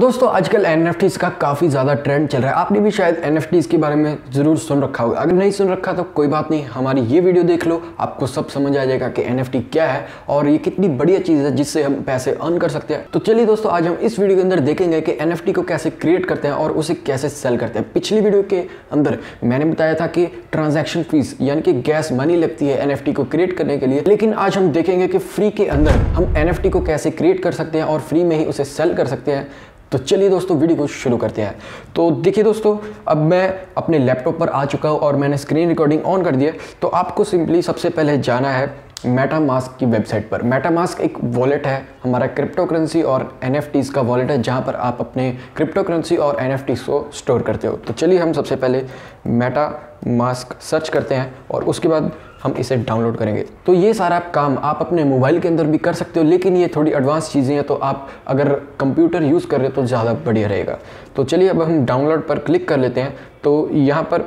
दोस्तों आजकल NFTs का काफ़ी ज़्यादा ट्रेंड चल रहा है। आपने भी शायद NFTs के बारे में ज़रूर सुन रखा होगा। अगर नहीं सुन रखा तो कोई बात नहीं, हमारी ये वीडियो देख लो, आपको सब समझ आ जाएगा कि NFT क्या है और ये कितनी बढ़िया चीज़ है जिससे हम पैसे अर्न कर सकते हैं। तो चलिए दोस्तों, आज हम इस वीडियो के अंदर देखेंगे कि NFT को कैसे क्रिएट करते हैं और उसे कैसे सेल करते हैं। पिछली वीडियो के अंदर मैंने बताया था कि ट्रांजैक्शन फीस यानी कि गैस मनी लगती है NFT को क्रिएट करने के लिए, लेकिन आज हम देखेंगे कि फ्री के अंदर हम NFT को कैसे क्रिएट कर सकते हैं और फ्री में ही उसे सेल कर सकते हैं। तो चलिए दोस्तों, वीडियो को शुरू करते हैं। तो देखिए दोस्तों, अब मैं अपने लैपटॉप पर आ चुका हूँ और मैंने स्क्रीन रिकॉर्डिंग ऑन कर दी है। तो आपको सिंपली सबसे पहले जाना है मेटामास्क की वेबसाइट पर। मेटामास्क एक वॉलेट है, हमारा क्रिप्टो करेंसी और NFTs का वॉलेट है, जहाँ पर आप अपने क्रिप्टो करेंसी और NFTs को स्टोर करते हो। तो चलिए हम सबसे पहले मेटामास्क सर्च करते हैं और उसके बाद हम इसे डाउनलोड करेंगे। तो ये सारा काम आप अपने मोबाइल के अंदर भी कर सकते हो, लेकिन ये थोड़ी एडवांस चीज़ें हैं, तो आप अगर कंप्यूटर यूज़ कर रहे हो तो ज़्यादा बढ़िया रहेगा। तो चलिए अब हम डाउनलोड पर क्लिक कर लेते हैं। तो यहाँ पर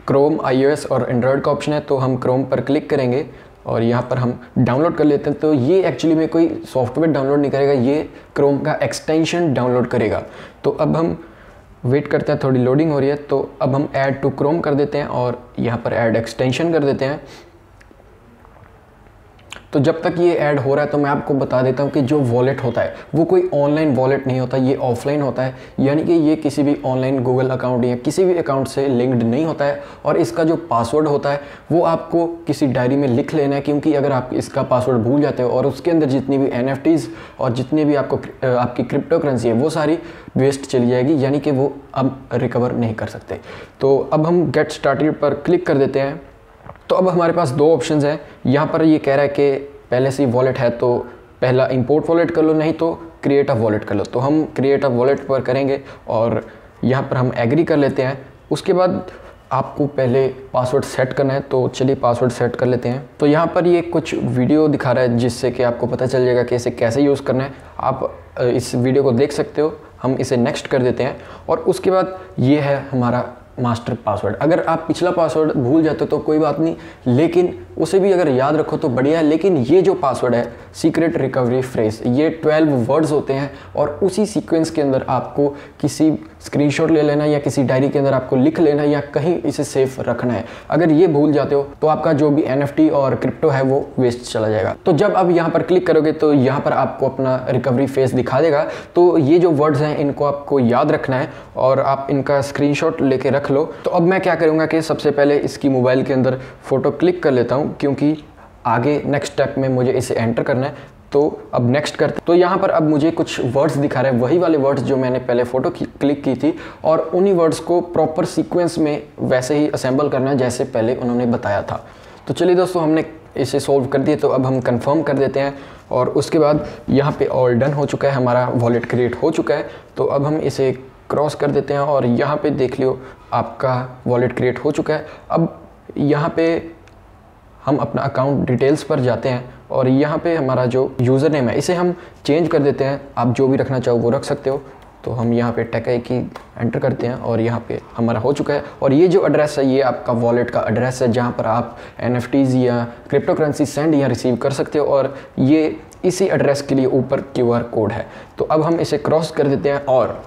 क्रोम, iOS और एंड्रॉयड का ऑप्शन है, तो हम क्रोम पर क्लिक करेंगे और यहाँ पर हम डाउनलोड कर लेते हैं। तो ये एक्चुअली में कोई सॉफ्टवेयर डाउनलोड नहीं करेगा, ये क्रोम का एक्सटेंशन डाउनलोड करेगा। तो अब हम वेट करते हैं, थोड़ी लोडिंग हो रही है। तो अब हम ऐड टू क्रोम कर देते हैं और यहाँ पर ऐड एक्सटेंशन कर देते हैं। तो जब तक ये ऐड हो रहा है तो मैं आपको बता देता हूँ कि जो वॉलेट होता है वो कोई ऑनलाइन वॉलेट नहीं होता, ये ऑफलाइन होता है। यानी कि ये किसी भी ऑनलाइन गूगल अकाउंट या किसी भी अकाउंट से लिंक्ड नहीं होता है और इसका जो पासवर्ड होता है वो आपको किसी डायरी में लिख लेना है, क्योंकि अगर आप इसका पासवर्ड भूल जाते हो और उसके अंदर जितनी भी NFTs और जितनी भी आपकी क्रिप्टो करेंसी है वो सारी वेस्ट चली जाएगी, यानी कि वो अब रिकवर नहीं कर सकते। तो अब हम गेट स्टार्टेड पर क्लिक कर देते हैं। तो अब हमारे पास दो ऑप्शंस हैं। यहाँ पर ये कह रहा है कि पहले से ही वॉलेट है तो पहला इंपोर्ट वॉलेट कर लो, नहीं तो क्रिएट अ वॉलेट कर लो। तो हम क्रिएट अ वॉलेट पर करेंगे और यहाँ पर हम एग्री कर लेते हैं। उसके बाद आपको पहले पासवर्ड सेट करना है, तो चलिए पासवर्ड सेट कर लेते हैं। तो यहाँ पर ये कुछ वीडियो दिखा रहा है जिससे कि आपको पता चल जाएगा कि इसे कैसे यूज़ करना है। आप इस वीडियो को देख सकते हो। हम इसे नेक्स्ट कर देते हैं और उसके बाद ये है हमारा मास्टर पासवर्ड। अगर आप पिछला पासवर्ड भूल जाते हो तो कोई बात नहीं, लेकिन उसे भी अगर याद रखो तो बढ़िया है। लेकिन ये जो पासवर्ड है सीक्रेट रिकवरी फ्रेज, ये 12 वर्ड्स होते हैं और उसी सीक्वेंस के अंदर आपको किसी स्क्रीनशॉट ले लेना या किसी डायरी के अंदर आपको लिख लेना या कहीं इसे सेफ रखना है। अगर ये भूल जाते हो तो आपका जो भी NFT और क्रिप्टो है वो वेस्ट चला जाएगा। तो जब आप यहाँ पर क्लिक करोगे तो यहाँ पर आपको अपना रिकवरी फेज दिखा देगा। तो ये जो वर्ड्स हैं इनको आपको याद रखना है और आप इनका स्क्रीनशॉट लेके रख लो। तो अब मैं क्या करूँगा कि सबसे पहले इसकी मोबाइल के अंदर फ़ोटो क्लिक कर लेता हूँ, क्योंकि आगे नेक्स्ट स्टेप में मुझे इसे एंटर करना है। तो अब नेक्स्ट करते। तो यहाँ पर अब मुझे कुछ वर्ड्स दिखा रहे हैं, वही वाले वर्ड्स जो मैंने पहले फ़ोटो क्लिक की थी, और उन्हीं वर्ड्स को प्रॉपर सीक्वेंस में वैसे ही असेंबल करना है जैसे पहले उन्होंने बताया था। तो चलिए दोस्तों, हमने इसे सॉल्व कर दिए। तो अब हम कंफर्म कर देते हैं और उसके बाद यहाँ पे ऑल डन हो चुका है, हमारा वॉलेट क्रिएट हो चुका है। तो अब हम इसे क्रॉस कर देते हैं और यहाँ पे देख लियो आपका वॉलेट क्रिएट हो चुका है। अब यहाँ पे हम अपना अकाउंट डिटेल्स पर जाते हैं और यहाँ पे हमारा जो यूज़र नेम है इसे हम चेंज कर देते हैं। आप जो भी रखना चाहो वो रख सकते हो। तो हम यहाँ पे टेक की एंटर करते हैं और यहाँ पे हमारा हो चुका है। और ये जो एड्रेस है ये आपका वॉलेट का एड्रेस है, जहाँ पर आप NFTs या क्रिप्टो करेंसी सेंड या रिसीव कर सकते हो, और ये इसी एड्रेस के लिए ऊपर QR कोड है। तो अब हम इसे क्रॉस कर देते हैं और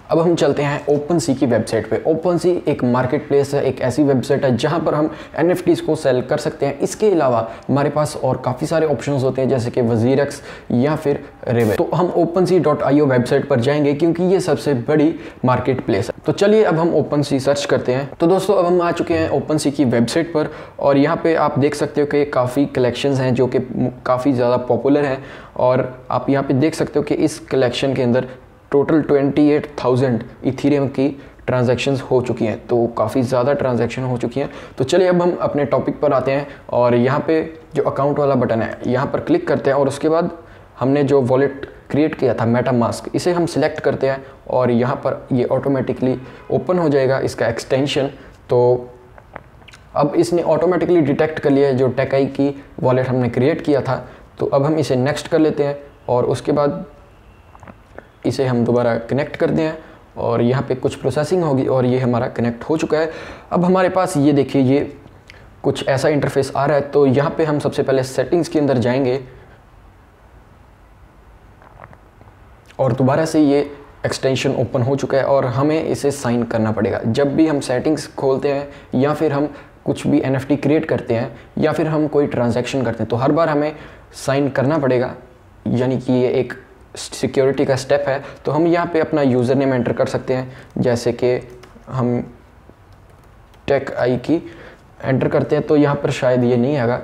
अब हम चलते हैं OpenSea की वेबसाइट पे। OpenSea एक मार्केट प्लेस है, एक ऐसी वेबसाइट है जहां पर हम NFTs को सेल कर सकते हैं। इसके अलावा हमारे पास और काफ़ी सारे ऑप्शंस होते हैं, जैसे कि WazirX या फिर Revit। तो हम OpenSea.io वेबसाइट पर जाएंगे क्योंकि ये सबसे बड़ी मार्केट प्लेस है। तो चलिए अब हम OpenSea सर्च करते हैं। तो दोस्तों, अब हम आ चुके हैं OpenSea की वेबसाइट पर और यहाँ पर आप देख सकते हो कि काफ़ी कलेक्शंस हैं जो कि काफ़ी ज़्यादा पॉपुलर हैं। और आप यहाँ पर देख सकते हो कि इस कलेक्शन के अंदर टोटल 28,000 इथीरियम की ट्रांजैक्शंस हो चुकी हैं। तो काफ़ी ज़्यादा ट्रांजैक्शन हो चुकी हैं। तो चलिए अब हम अपने टॉपिक पर आते हैं और यहाँ पे जो अकाउंट वाला बटन है यहाँ पर क्लिक करते हैं और उसके बाद हमने जो वॉलेट क्रिएट किया था मेटामास्क, इसे हम सिलेक्ट करते हैं और यहाँ पर ये ऑटोमेटिकली ओपन हो जाएगा इसका एक्सटेंशन। तो अब इसने ऑटोमेटिकली डिटेक्ट कर लिया है जो टेकाई की वॉलेट हमने क्रिएट किया था। तो अब हम इसे नेक्स्ट कर लेते हैं और उसके बाद इसे हम दोबारा कनेक्ट करते हैं और यहाँ पे कुछ प्रोसेसिंग होगी और ये हमारा कनेक्ट हो चुका है। अब हमारे पास ये देखिए ये कुछ ऐसा इंटरफेस आ रहा है। तो यहाँ पे हम सबसे पहले सेटिंग्स के अंदर जाएंगे और दोबारा से ये एक्सटेंशन ओपन हो चुका है और हमें इसे साइन करना पड़ेगा। जब भी हम सेटिंग्स खोलते हैं या फिर हम कुछ भी NFT क्रिएट करते हैं या फिर हम कोई ट्रांजैक्शन करते हैं तो हर बार हमें साइन करना पड़ेगा, यानी कि ये एक सिक्योरिटी का स्टेप है। तो हम यहाँ पे अपना यूज़र नेम एंटर कर सकते हैं, जैसे कि हम टेक आई की एंटर करते हैं तो यहाँ पर शायद ये नहीं आएगा,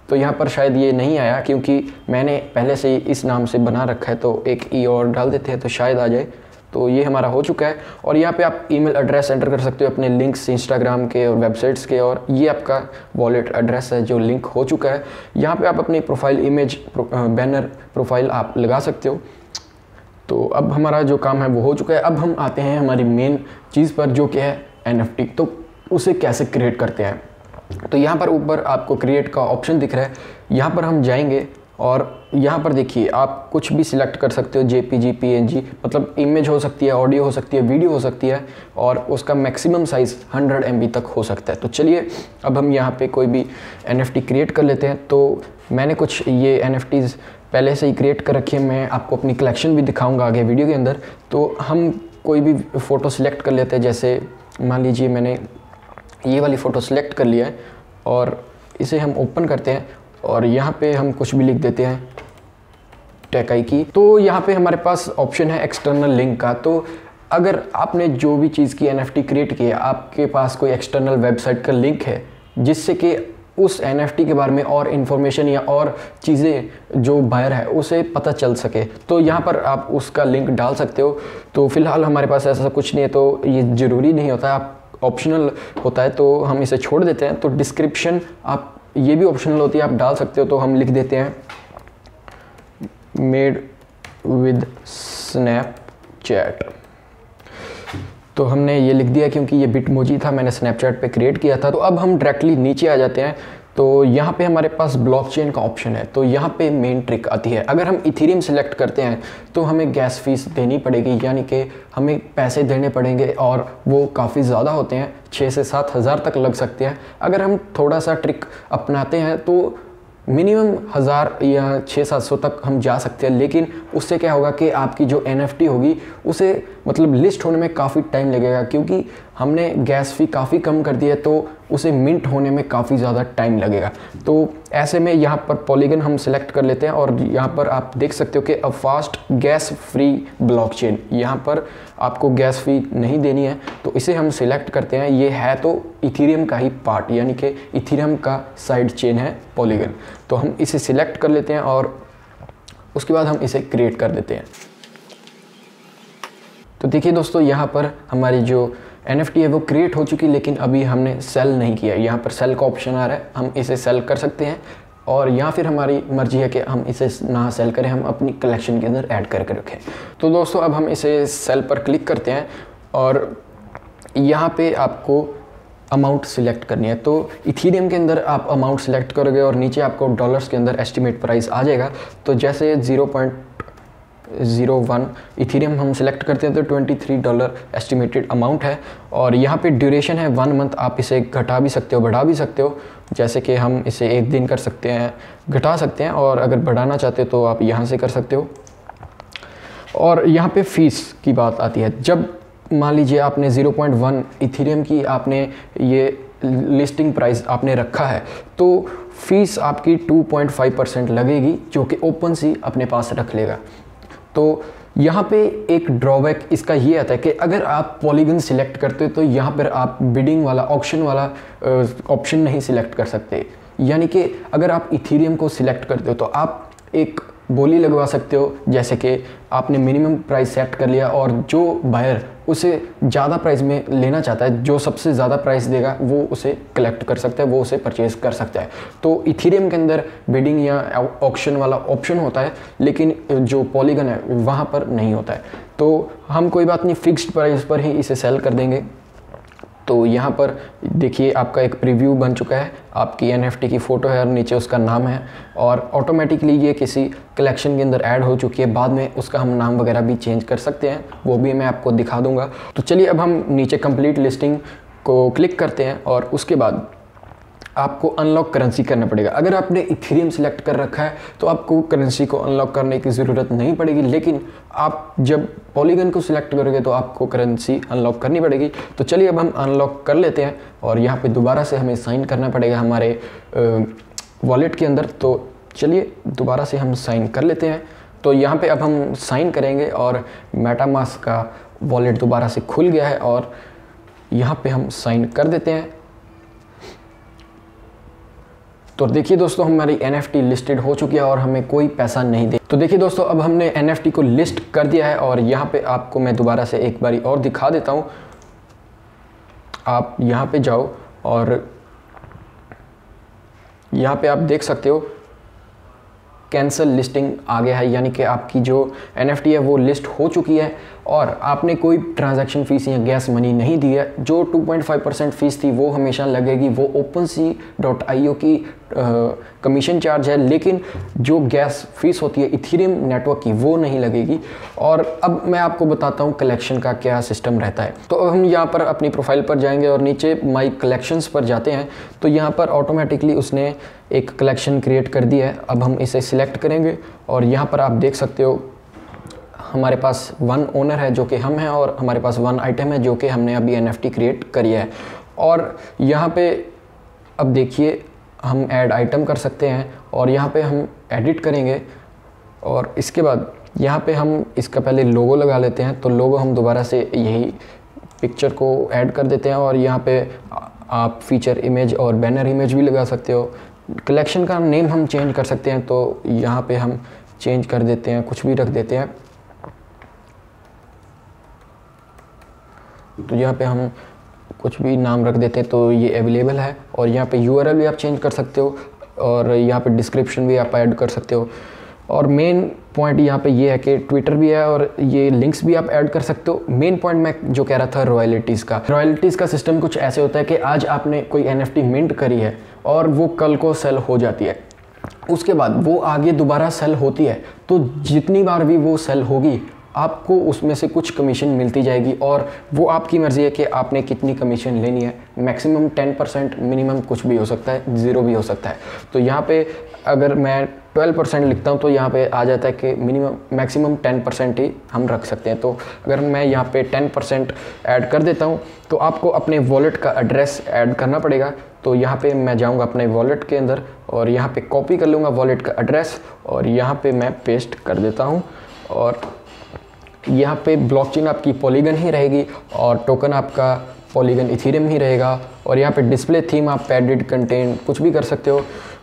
तो यहाँ पर शायद ये नहीं आया क्योंकि मैंने पहले से ही इस नाम से बना रखा है। तो एक ई और डाल देते हैं तो शायद आ जाए। तो ये हमारा हो चुका है और यहाँ पे आप ईमेल एड्रेस एंटर कर सकते हो अपने लिंक्स इंस्टाग्राम के और वेबसाइट्स के, और ये आपका वॉलेट एड्रेस है जो लिंक हो चुका है। यहाँ पे आप अपनी प्रोफाइल इमेज बैनर प्रोफाइल आप लगा सकते हो। तो अब हमारा जो काम है वो हो चुका है। अब हम आते हैं हमारी मेन चीज़ पर जो कि है NFT। तो उसे कैसे क्रिएट करते हैं, तो यहाँ पर ऊपर आपको क्रिएट का ऑप्शन दिख रहा है, यहाँ पर हम जाएंगे और यहाँ पर देखिए आप कुछ भी सिलेक्ट कर सकते हो, JPG PNG, मतलब इमेज हो सकती है, ऑडियो हो सकती है, वीडियो हो सकती है, और उसका मैक्सिमम साइज़ 100 MB तक हो सकता है। तो चलिए अब हम यहाँ पे कोई भी NFT क्रिएट कर लेते हैं। तो मैंने कुछ ये NFTs पहले से ही क्रिएट कर रखी है, मैं आपको अपनी कलेक्शन भी दिखाऊँगा आगे वीडियो के अंदर। तो हम कोई भी फ़ोटो सिलेक्ट कर लेते हैं, जैसे मान लीजिए मैंने ये वाली फ़ोटो सिलेक्ट कर लिया है और इसे हम ओपन करते हैं और यहाँ पे हम कुछ भी लिख देते हैं टेक आई की। तो यहाँ पे हमारे पास ऑप्शन है एक्सटर्नल लिंक का। तो अगर आपने जो भी चीज़ की NFT क्रिएट की है, आपके पास कोई एक्सटर्नल वेबसाइट का लिंक है जिससे कि उस NFT के बारे में और इन्फॉर्मेशन या और चीज़ें जो बायर है उसे पता चल सके, तो यहाँ पर आप उसका लिंक डाल सकते हो। तो फ़िलहाल हमारे पास ऐसा कुछ नहीं है, तो ये ज़रूरी नहीं होता, आप ऑप्शनल होता है, तो हम इसे छोड़ देते हैं। तो डिस्क्रिप्शन आप ये भी ऑप्शनल होती है, आप डाल सकते हो। तो हम लिख देते हैं मेड विद स्नैपचैट। तो हमने ये लिख दिया क्योंकि ये बिटमोजी था, मैंने स्नैपचैट पे क्रिएट किया था। तो अब हम डायरेक्टली नीचे आ जाते हैं। तो यहाँ पे हमारे पास ब्लॉकचेन का ऑप्शन है। तो यहाँ पे मेन ट्रिक आती है, अगर हम इथेरियम सेलेक्ट करते हैं तो हमें गैस फीस देनी पड़ेगी, यानी कि हमें पैसे देने पड़ेंगे और वो काफ़ी ज़्यादा होते हैं, 6 से 7 हज़ार तक लग सकते हैं। अगर हम थोड़ा सा ट्रिक अपनाते हैं तो मिनिमम 1000 या 600-700 तक हम जा सकते हैं। लेकिन उससे क्या होगा कि आपकी जो NFT होगी उसे मतलब लिस्ट होने में काफ़ी टाइम लगेगा, क्योंकि हमने गैस फी काफ़ी कम कर दी है, तो उसे मिंट होने में काफ़ी ज़्यादा टाइम लगेगा। तो ऐसे में यहाँ पर पॉलीगन हम सिलेक्ट कर लेते हैं और यहाँ पर आप देख सकते हो कि a fast gas free blockchain, यहाँ पर आपको गैस फी नहीं देनी है। तो इसे हम सिलेक्ट करते हैं। ये है तो इथेरियम का ही पार्ट, यानी कि इथेरियम का साइड चेन है पॉलीगन। तो हम इसे सिलेक्ट कर लेते हैं और उसके बाद हम इसे क्रिएट कर देते हैं। तो देखिए दोस्तों, यहाँ पर हमारी जो NFT है वो क्रिएट हो चुकी, लेकिन अभी हमने सेल नहीं किया। यहाँ पर सेल का ऑप्शन आ रहा है, हम इसे सेल कर सकते हैं, और या फिर हमारी मर्जी है कि हम इसे ना सेल करें, हम अपनी कलेक्शन के अंदर ऐड करके रखें। तो दोस्तों अब हम इसे सेल पर क्लिक करते हैं और यहाँ पे आपको अमाउंट सिलेक्ट करनी है। तो इथेरियम के अंदर आप अमाउंट सिलेक्ट करोगे और नीचे आपको डॉलर्स के अंदर एस्टिमेट प्राइस आ जाएगा। तो जैसे 0.01 इथेरियम हम सिलेक्ट करते हैं तो $23 एस्टिमेटेड अमाउंट है। और यहाँ पे ड्यूरेशन है 1 मंथ, आप इसे घटा भी सकते हो बढ़ा भी सकते हो, जैसे कि हम इसे 1 दिन कर सकते हैं, घटा सकते हैं, और अगर बढ़ाना चाहते हो तो आप यहाँ से कर सकते हो। और यहाँ पे फ़ीस की बात आती है। जब मान लीजिए आपने 0.1 इथेरियम की आपने ये लिस्टिंग प्राइस आपने रखा है, तो फ़ीस आपकी 2.5% लगेगी, जो कि ओपन सी अपने पास रख लेगा। तो यहाँ पे एक ड्रॉबैक इसका ये आता है कि अगर आप पॉलीगन सिलेक्ट करते हो तो यहाँ पर आप बिडिंग वाला ऑप्शन वाला ऑप्शन नहीं सिलेक्ट कर सकते। यानी कि अगर आप इथेरियम को सिलेक्ट करते हो तो आप एक बोली लगवा सकते हो, जैसे कि आपने मिनिमम प्राइस सेट कर लिया और जो बायर उसे ज़्यादा प्राइस में लेना चाहता है, जो सबसे ज़्यादा प्राइस देगा वो उसे कलेक्ट कर सकता है, वो उसे परचेज़ कर सकता है। तो इथेरियम के अंदर बिडिंग या ऑक्शन वाला ऑप्शन होता है, लेकिन जो पॉलीगन है वहाँ पर नहीं होता है। तो हम कोई बात नहीं, फिक्स्ड प्राइस पर ही इसे सेल कर देंगे। तो यहाँ पर देखिए आपका एक प्रीव्यू बन चुका है, आपकी NFT की फ़ोटो है और नीचे उसका नाम है, और ऑटोमेटिकली ये किसी कलेक्शन के अंदर ऐड हो चुकी है। बाद में उसका हम नाम वगैरह भी चेंज कर सकते हैं, वो भी मैं आपको दिखा दूंगा। तो चलिए अब हम नीचे कंप्लीट लिस्टिंग को क्लिक करते हैं और उसके बाद आपको अनलॉक करेंसी करना पड़ेगा। अगर आपने इथेरियम सिलेक्ट कर रखा है तो आपको करेंसी को अनलॉक करने की ज़रूरत नहीं पड़ेगी, लेकिन आप जब पॉलीगन को सिलेक्ट करोगे तो आपको करेंसी अनलॉक करनी पड़ेगी। तो चलिए अब हम अनलॉक कर लेते हैं और यहाँ पे दोबारा से हमें साइन करना पड़ेगा हमारे वॉलेट के अंदर। तो चलिए दोबारा से हम साइन कर लेते हैं। तो यहाँ पे अब हम साइन करेंगे और मेटामास्क का वॉलेट दोबारा से खुल गया है और यहाँ पे हम साइन कर देते हैं। तो देखिए दोस्तों, हमारी NFT लिस्टेड हो चुकी है और हमें कोई पैसा नहीं दे। तो देखिए दोस्तों, अब हमने NFT को लिस्ट कर दिया है और यहाँ पे आपको मैं दोबारा से एक बारी और दिखा देता हूँ। आप यहाँ पे जाओ और यहाँ पे आप देख सकते हो कैंसिल लिस्टिंग आ गया है, यानी कि आपकी जो NFT है वो लिस्ट हो चुकी है और आपने कोई ट्रांजैक्शन फ़ीस या गैस मनी नहीं दी है। जो 2.5% फ़ीस थी वो हमेशा लगेगी, वो OpenSea.io की कमीशन चार्ज है, लेकिन जो गैस फीस होती है इथेरियम नेटवर्क की वो नहीं लगेगी। और अब मैं आपको बताता हूँ कलेक्शन का क्या सिस्टम रहता है। तो अब हम यहाँ पर अपनी प्रोफाइल पर जाएंगे और नीचे माई कलेक्शंस पर जाते हैं। तो यहाँ पर ऑटोमेटिकली उसने एक कलेक्शन क्रिएट कर दी है। अब हम इसे सिलेक्ट करेंगे और यहाँ पर आप देख सकते हो हमारे पास 1 ओनर है जो कि हम हैं और हमारे पास 1 आइटम है जो कि हमने अभी NFT क्रिएट करी है। और यहाँ पे अब देखिए हम ऐड आइटम कर सकते हैं और यहाँ पे हम एडिट करेंगे और इसके बाद यहाँ पे हम इसका पहले लोगो लगा लेते हैं। तो लोगो हम दोबारा से यही पिक्चर को ऐड कर देते हैं और यहाँ पे आप फीचर इमेज और बैनर इमेज भी लगा सकते हो। कलेक्शन का नेम हम चेंज कर सकते हैं, तो यहाँ पे हम चेंज कर देते हैं, कुछ भी रख देते हैं। तो यहाँ पे हम कुछ भी नाम रख देते हैं, तो ये अवेलेबल है। और यहाँ पे URL भी आप चेंज कर सकते हो और यहाँ पे डिस्क्रिप्शन भी आप ऐड कर सकते हो। और मेन पॉइंट यहाँ पे ये है कि ट्विटर भी है और ये लिंक्स भी आप ऐड कर सकते हो। मेन पॉइंट मैं जो कह रहा था रॉयल्टीज़ का सिस्टम कुछ ऐसे होता है कि आज आपने कोई NFT मिंट करी है और वो कल को सेल हो जाती है, उसके बाद वो आगे दोबारा सेल होती है, तो जितनी बार भी वो सेल होगी आपको उसमें से कुछ कमीशन मिलती जाएगी और वो आपकी मर्ज़ी है कि आपने कितनी कमीशन लेनी है। मैक्सिमम 10%, मिनिमम कुछ भी हो सकता है, 0 भी हो सकता है। तो यहाँ पे अगर मैं 12% लिखता हूँ तो यहाँ पे आ जाता है कि मैक्सिमम 10% ही हम रख सकते हैं। तो अगर मैं यहाँ पे 10% ऐड कर देता हूँ तो आपको अपने वॉलेट का एड्रेस ऐड करना पड़ेगा। तो यहाँ पे मैं जाऊँगा अपने वॉलेट के अंदर और यहाँ पे कॉपी कर लूँगा वॉलेट का एड्रेस और यहाँ पे मैं पेस्ट कर देता हूँ। और यहाँ पे ब्लॉकचेन आपकी पॉलीगन ही रहेगी और टोकन आपका पॉलीगन इथेरियम ही रहेगा। और यहाँ पे डिस्प्ले थीम आप एडिट कंटेंट कुछ भी कर सकते हो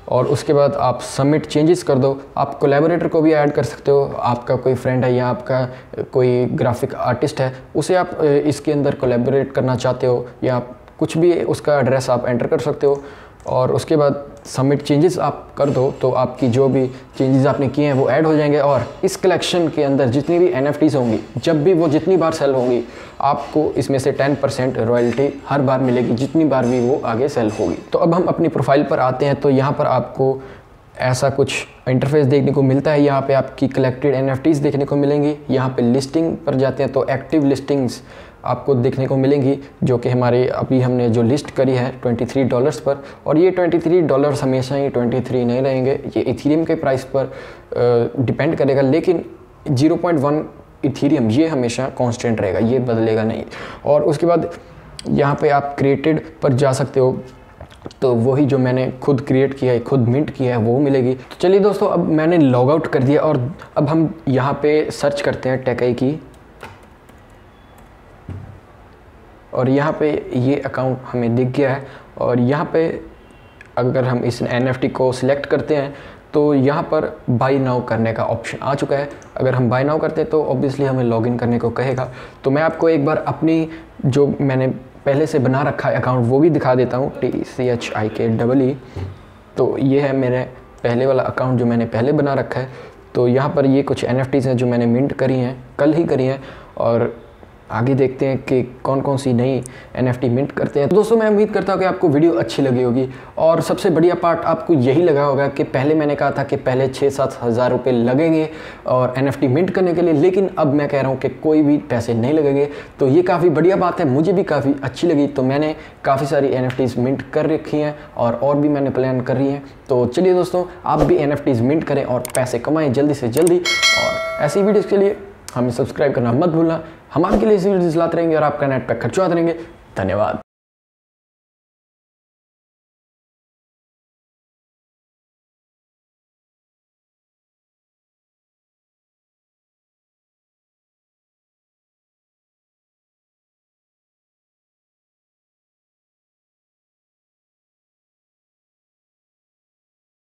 और उसके बाद आप सबमिट चेंजेस कर दो। आप कोलैबोरेटर को भी ऐड कर सकते हो, आपका कोई फ्रेंड है या आपका कोई ग्राफिक आर्टिस्ट है उसे आप इसके अंदर कोलैबोरेट करना चाहते हो या कुछ भी, उसका एड्रेस आप एंटर कर सकते हो। और उसके बाद सबमिट चेंजेस आप कर दो तो आपकी जो भी चेंजेस आपने किए हैं वो ऐड हो जाएंगे। और इस कलेक्शन के अंदर जितनी भी NFTs होंगी, जब भी वो जितनी बार सेल होंगी आपको इसमें से 10% रॉयल्टी हर बार मिलेगी, जितनी बार भी वो आगे सेल होगी। तो अब हम अपनी प्रोफाइल पर आते हैं। तो यहाँ पर आपको ऐसा कुछ इंटरफेस देखने को मिलता है। यहाँ पे आपकी कलेक्टेड NFTs देखने को मिलेंगी। यहाँ पे लिस्टिंग पर जाते हैं तो एक्टिव लिस्टिंग्स आपको देखने को मिलेंगी, जो कि हमारे अभी हमने जो लिस्ट करी है $23 पर। और ये $23 हमेशा ही 23 नहीं रहेंगे, ये इथेरियम के प्राइस पर डिपेंड करेगा, लेकिन 0.1 इथेरियम ये हमेशा कांस्टेंट रहेगा, ये बदलेगा नहीं। और उसके बाद यहाँ पे आप क्रिएटेड पर जा सकते हो, तो वही जो मैंने खुद क्रिएट किया है, खुद मिंट किया है, वो मिलेगी। तो चलिए दोस्तों, अब मैंने लॉग आउट कर दिया और अब हम यहाँ पे सर्च करते हैं टेकाई की। और यहाँ पे ये अकाउंट हमें दिख गया है और यहाँ पे अगर हम इस NFT को सिलेक्ट करते हैं तो यहाँ पर बाई नाउ करने का ऑप्शन आ चुका है। अगर हम बाई नाउ करते हैं तो ऑब्वियसली हमें लॉगिन करने को कहेगा। तो मैं आपको एक बार अपनी जो मैंने पहले से बना रखा है अकाउंट वो भी दिखा देता हूँ, TCHIKEE। तो ये है मेरे पहले वाला अकाउंट जो मैंने पहले बना रखा है। तो यहाँ पर ये कुछ NFTs हैं जो मैंने मिंट करी हैं, कल ही करी हैं। और आगे देखते हैं कि कौन कौन सी नई NFT मिंट करते हैं। तो दोस्तों मैं उम्मीद करता हूँ कि आपको वीडियो अच्छी लगी होगी, और सबसे बढ़िया पार्ट आपको यही लगा होगा कि पहले मैंने कहा था कि पहले 6-7 हज़ार रुपये लगेंगे और NFT मिंट करने के लिए, लेकिन अब मैं कह रहा हूँ कि कोई भी पैसे नहीं लगेंगे। तो ये काफ़ी बढ़िया बात है, मुझे भी काफ़ी अच्छी लगी। तो मैंने काफ़ी सारी NFTs मिंट कर रखी हैं और भी मैंने प्लान कर रही हैं। तो चलिए दोस्तों, आप भी NFTs मिंट करें और पैसे कमाएं जल्दी से जल्दी। और ऐसी वीडियोज़ के लिए हमें सब्सक्राइब करना मत भूलना। हम आपके लिए ऐसी वीडियोज़ लाते रहेंगे और आपका नेट पैक खर्चवाते रहेंगे। धन्यवाद।